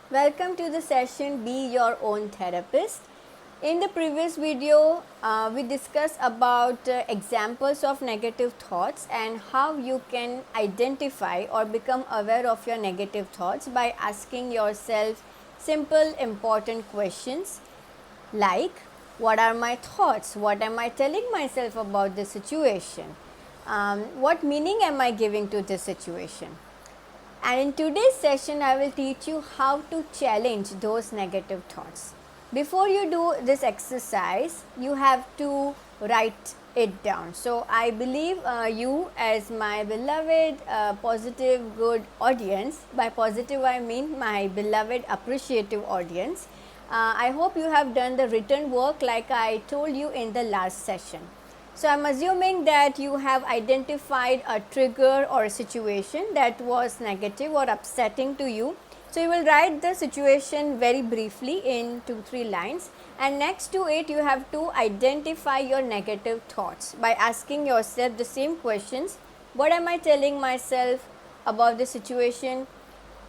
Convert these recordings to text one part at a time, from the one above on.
Welcome to the session Be Your Own Therapist. In the previous video, we discussed about examples of negative thoughts and how you can identify or become aware of your negative thoughts by asking yourself simple, important questions like, what are my thoughts? What am I telling myself about this situation? What meaning am I giving to this situation? And in today's session, I will teach you how to challenge those negative thoughts. Before you do this exercise, you have to write it down. So, I believe you, as my beloved, positive, good audience, by positive I mean my beloved, appreciative audience, I hope you have done the written work like I told you in the last session. So, I am assuming that you have identified a trigger or a situation that was negative or upsetting to you. So, you will write the situation very briefly in 2-3 lines, and next to it you have to identify your negative thoughts by asking yourself the same questions. What am I telling myself about the situation?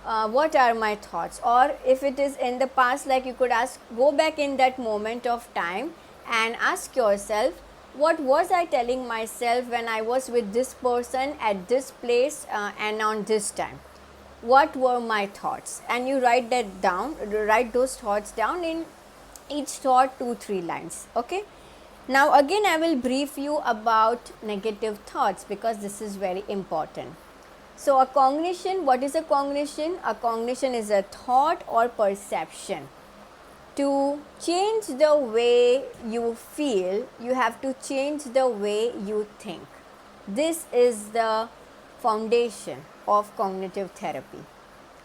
What are my thoughts? Or if it is in the past, like you could ask, go back in that moment of time and ask yourself, what was I telling myself when I was with this person at this place and on this time? What were my thoughts? And you write that down, write those thoughts down in each thought 2-3 lines. Okay. Now again I will brief you about negative thoughts because this is very important. So a cognition, what is a cognition? A cognition is a thought or perception. To change the way you feel, you have to change the way you think. This is the foundation of cognitive therapy.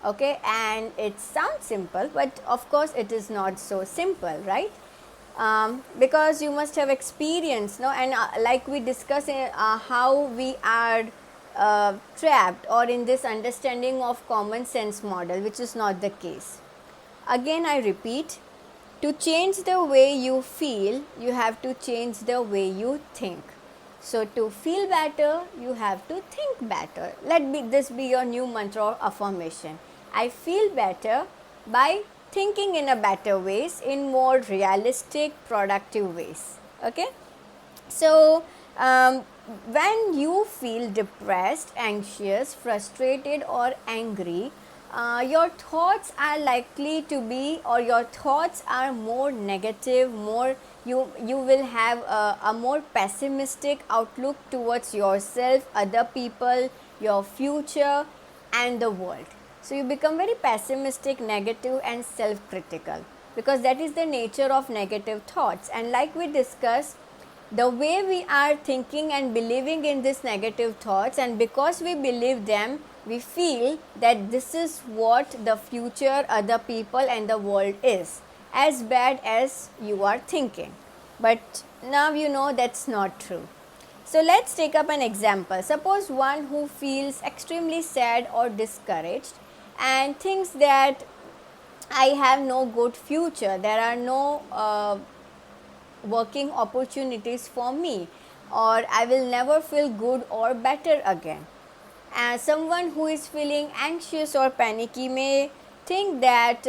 Okay, and it sounds simple, but of course it is not so simple, right? Because you must have experience, no? And like we discussed how we are trapped or in this understanding of common sense model, which is not the case. Again I repeat, to change the way you feel, you have to change the way you think. So, to feel better, you have to think better. This be your new mantra or affirmation. I feel better by thinking in a better ways, in more realistic, productive ways. Okay. So, when you feel depressed, anxious, frustrated or angry, your thoughts are likely to be, or your thoughts are more negative, more you will have a more pessimistic outlook towards yourself, other people, your future and the world. So you become very pessimistic, negative and self-critical, because that is the nature of negative thoughts. And like we discussed, the way we are thinking and believing in these negative thoughts, and because we believe them, we feel that this is what the future, other people and the world is, as bad as you are thinking. But now you know that's not true. So let's take up an example. Suppose one who feels extremely sad or discouraged and thinks that I have no good future, there are no working opportunities for me, or I will never feel good or better again. And someone who is feeling anxious or panicky may think that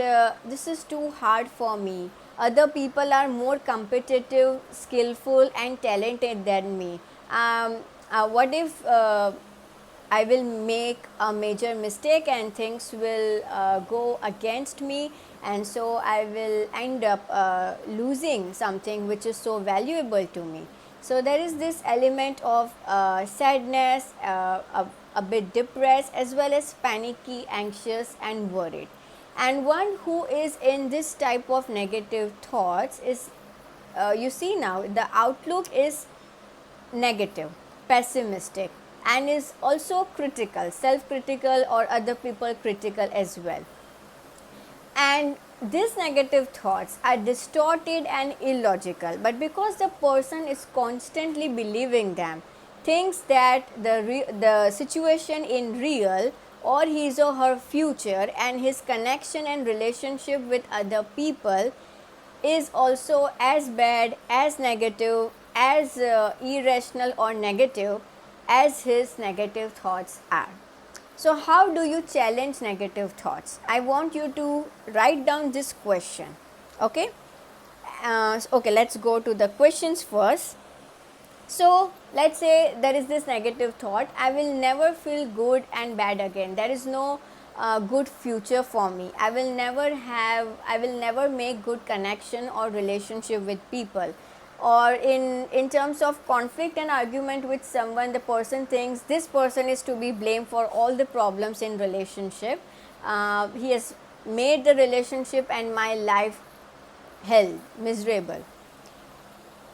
this is too hard for me. Other people are more competitive, skillful and talented than me. What if I will make a major mistake and things will go against me, and so I will end up losing something which is so valuable to me. So there is this element of sadness, a bit depressed, as well as panicky, anxious and worried. And one who is in this type of negative thoughts is, you see now the outlook is negative, pessimistic, and is also critical, self-critical or other people critical as well. And these negative thoughts are distorted and illogical, but because the person is constantly believing them, thinks that the situation in real or his or her future and his connection and relationship with other people is also as bad, as negative, as irrational or negative as his negative thoughts are. So how do you challenge negative thoughts? I want you to write down this question. Okay. Okay, let's go to the questions first. So let's say there is this negative thought, I will never feel good and bad again. There is no good future for me. I will never make good connection or relationship with people. Or in terms of conflict and argument with someone, the person thinks this person is to be blamed for all the problems in relationship. He has made the relationship and my life hell, miserable.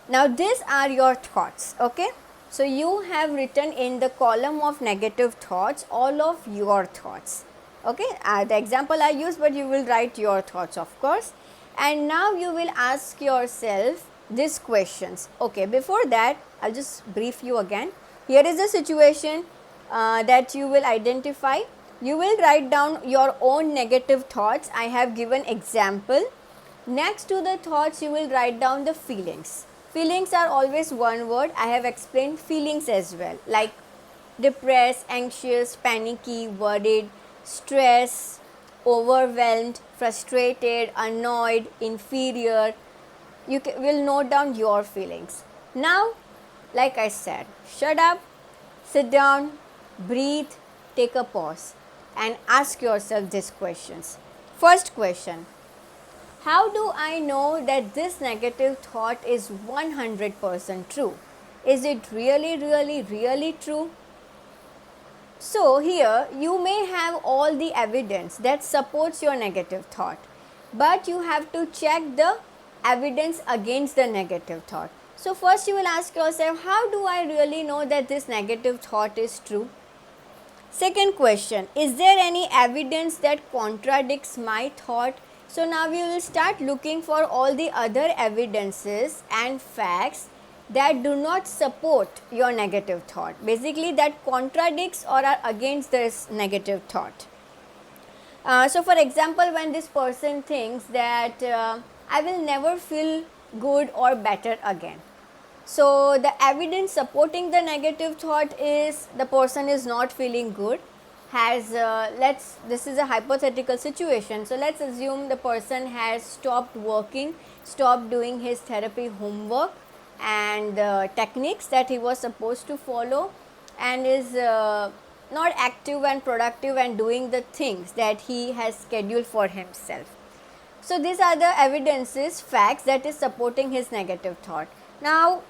Now these are your thoughts, okay? So you have written in the column of negative thoughts all of your thoughts, okay? The example I use, but you will write your thoughts, of course. And now you will ask yourself these questions. Okay, before that I'll just brief you again. Here is the situation that you will identify. You will write down your own negative thoughts. I have given example. Next to the thoughts you will write down the feelings. Feelings are always one word. I have explained feelings as well, like depressed, anxious, panicky, worried, stressed, overwhelmed, frustrated, annoyed, inferior. You will note down your feelings. Now, like I said, shut up, sit down, breathe, take a pause and ask yourself these questions. First question: how do I know that this negative thought is 100% true? Is it really true? So here you may have all the evidence that supports your negative thought, but you have to check the evidence against the negative thought. So first you will ask yourself, how do I really know that this negative thought is true? Second question, is there any evidence that contradicts my thought? So now we will start looking for all the other evidences and facts that do not support your negative thought. Basically that contradicts or are against this negative thought. So for example, when this person thinks that I will never feel good or better again. So the evidence supporting the negative thought is the person is not feeling good. This is a hypothetical situation, so let's assume the person has stopped working, stopped doing his therapy homework and techniques that he was supposed to follow, and is not active and productive and doing the things that he has scheduled for himself. So these are the evidences, facts that is supporting his negative thought. Now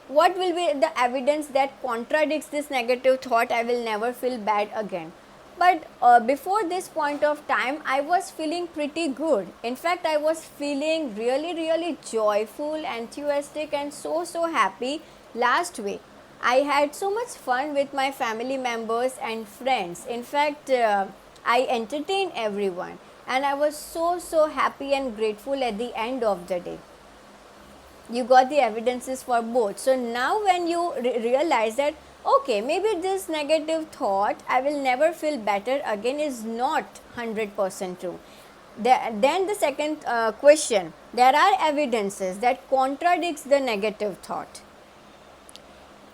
what will be the evidence that contradicts this negative thought, I will never feel bad again? But before this point of time, I was feeling pretty good. In fact, I was feeling really joyful, enthusiastic and so happy last week. I had so much fun with my family members and friends. In fact, I entertained everyone and I was so happy and grateful at the end of the day. You got the evidences for both. So now when you realize that okay, maybe this negative thought, I will never feel better again, is not 100% true. Then the second question, there are evidences that contradicts the negative thought.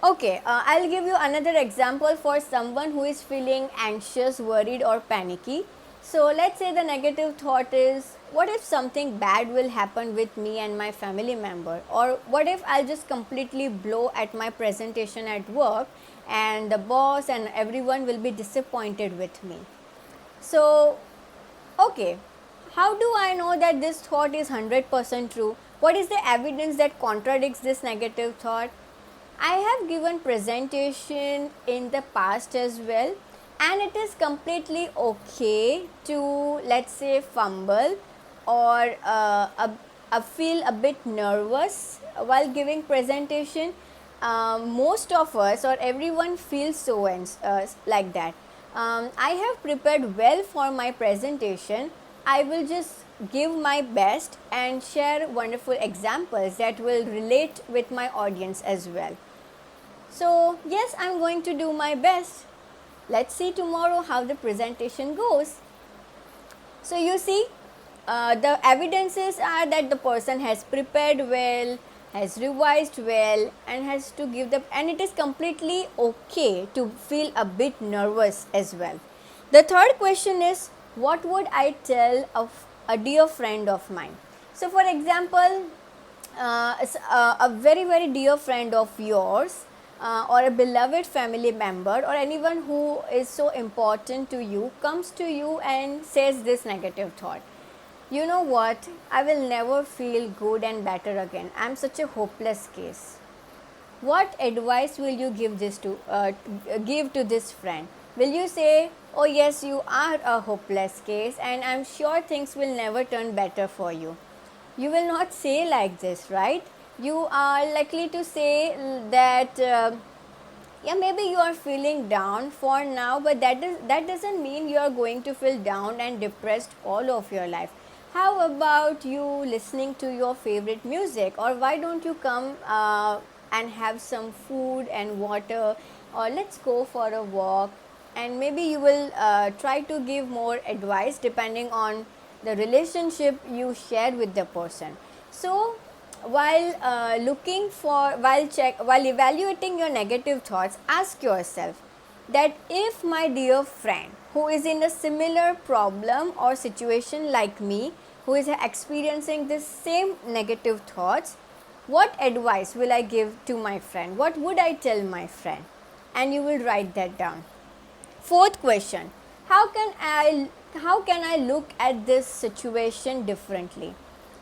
Okay, I'll give you another example for someone who is feeling anxious, worried or panicky. So let's say the negative thought is, what if something bad will happen with me and my family member, or what if I'll just completely blow at my presentation at work and the boss and everyone will be disappointed with me. So okay, how do I know that this thought is 100% true? What is the evidence that contradicts this negative thought? I have given presentation in the past as well, and it is completely okay to, let's say, fumble or feel a bit nervous while giving presentation. Most of us or everyone feels so and like that. I have prepared well for my presentation. I will just give my best and share wonderful examples that will relate with my audience as well. So yes, I'm going to do my best. Let's see tomorrow how the presentation goes. So you see, the evidences are that the person has prepared well, has revised well and has to give the, and it is completely okay to feel a bit nervous as well. The third question is, what would I tell a dear friend of mine? So, for example, a very very dear friend of yours, or a beloved family member, or anyone who is so important to you, comes to you and says this negative thought: you know what, I will never feel good and better again, I'm such a hopeless case. What advice will you give to this friend? Will you say, oh yes, you are a hopeless case and I'm sure things will never turn better for you? You will not say like this, right? You are likely to say that yeah, maybe you are feeling down for now, but that doesn't mean you are going to feel down and depressed all of your life. How about you listening to your favorite music, or why don't you come and have some food and water, or let's go for a walk, and maybe you will try to give more advice depending on the relationship you share with the person. So while while evaluating your negative thoughts, ask yourself that if my dear friend who is in a similar problem or situation like me, who is experiencing the same negative thoughts, what advice will I give to my friend? What would I tell my friend? And you will write that down. Fourth question: how can I look at this situation differently?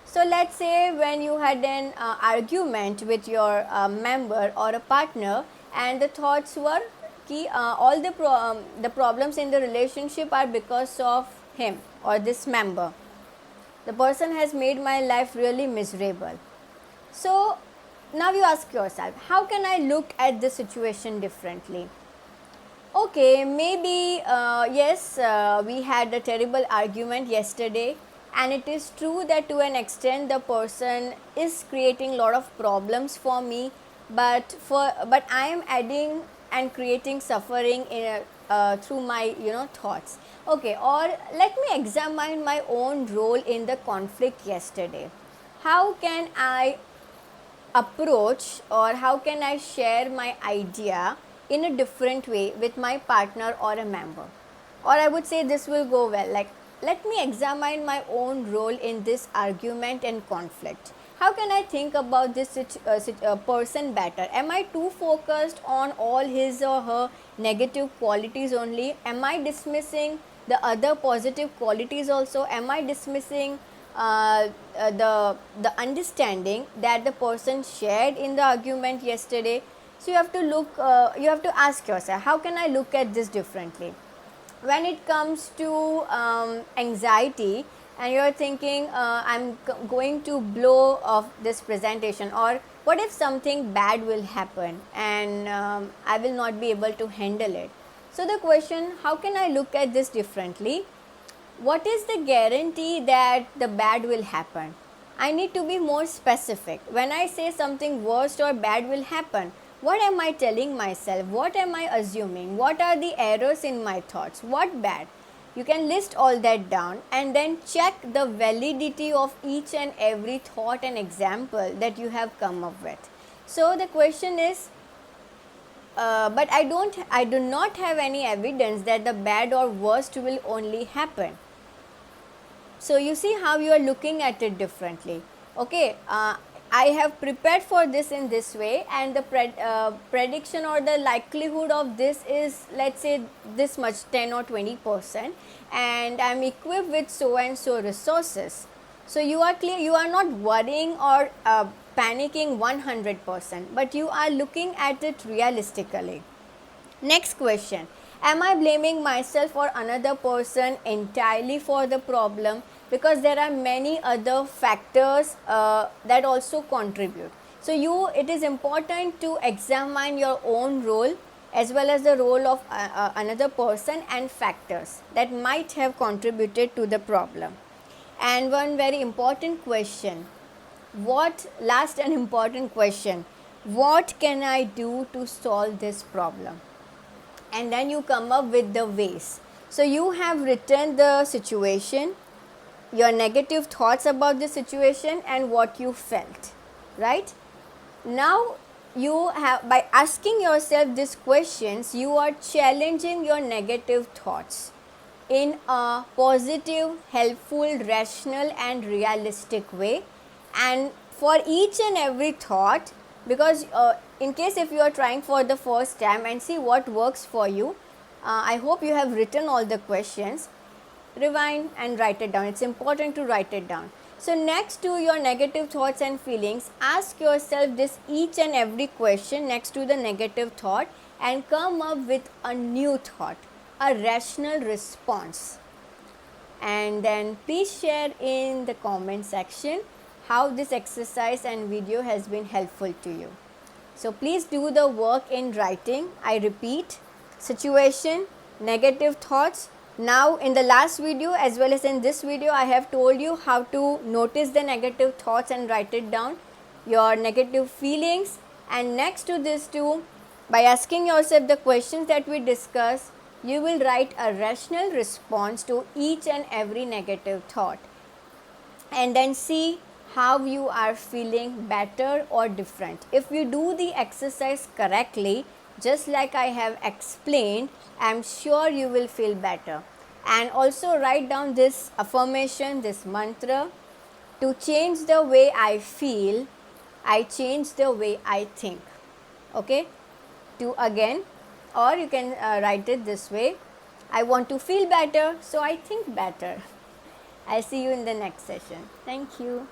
So let's say when you had an argument with your member or a partner, and the thoughts were all the problems in the relationship are because of him or this member. The person has made my life really miserable. So now you ask yourself, how can I look at the situation differently? Okay, maybe yes, we had a terrible argument yesterday, and it is true that to an extent the person is creating a lot of problems for me, but I am adding and creating suffering through my thoughts. Okay, or let me examine my own role in the conflict yesterday. How can I approach, or how can I share my idea in a different way with my partner or a member? Or I would say this will go well, like, let me examine my own role in this argument and conflict. How can I think about this person better? Am I too focused on all his or her negative qualities only? Am I dismissing the other positive qualities also? Am I dismissing the understanding that the person shared in the argument yesterday? So you have to ask yourself, how can I look at this differently? When it comes to anxiety, and you're thinking, I'm going to blow off this presentation, or what if something bad will happen and I will not be able to handle it? So the question, how can I look at this differently? What is the guarantee that the bad will happen? I need to be more specific. When I say something worst or bad will happen, what am I telling myself? What am I assuming? What are the errors in my thoughts? What bad? You can list all that down and then check the validity of each and every thought and example that you have come up with. So the question is, but I do not have any evidence that the bad or worst will only happen. So you see how you are looking at it differently. Okay, I have prepared for this in this way, and the prediction or the likelihood of this is, let's say, this much, 10 or 20%, and I am equipped with so and so resources. So you are clear, you are not worrying or panicking 100%, but you are looking at it realistically. Next question: am I blaming myself or another person entirely for the problem? Because there are many other factors that also contribute. So it is important to examine your own role as well as the role of another person and factors that might have contributed to the problem. And one very important question, last and important question, what can I do to solve this problem? And then you come up with the ways. So you have written the situation, your negative thoughts about the situation, and what you felt, right? Now you have, by asking yourself these questions, you are challenging your negative thoughts. in a positive, helpful, rational and realistic way. And for each and every thought, because in case if you are trying for the first time and see what works for you, I hope you have written all the questions. Rewind and write it down. It's important to write it down. So next to your negative thoughts and feelings, ask yourself this each and every question next to the negative thought and come up with a new thought, a rational response. And then please share in the comment section how this exercise and video has been helpful to you. So please do the work in writing. I repeat, situation, negative thoughts. Now in the last video as well as in this video, I have told you how to notice the negative thoughts and write it down, your negative feelings, and next to this too, by asking yourself the questions that we discussed, you will write a rational response to each and every negative thought and then see how you are feeling better or different. If you do the exercise correctly, just like I have explained, I am sure you will feel better. And also write down this affirmation, this mantra: to change the way I feel, I change the way I think. Okay? To again, or you can write it this way: I want to feel better, so I think better. I'll see you in the next session. Thank you.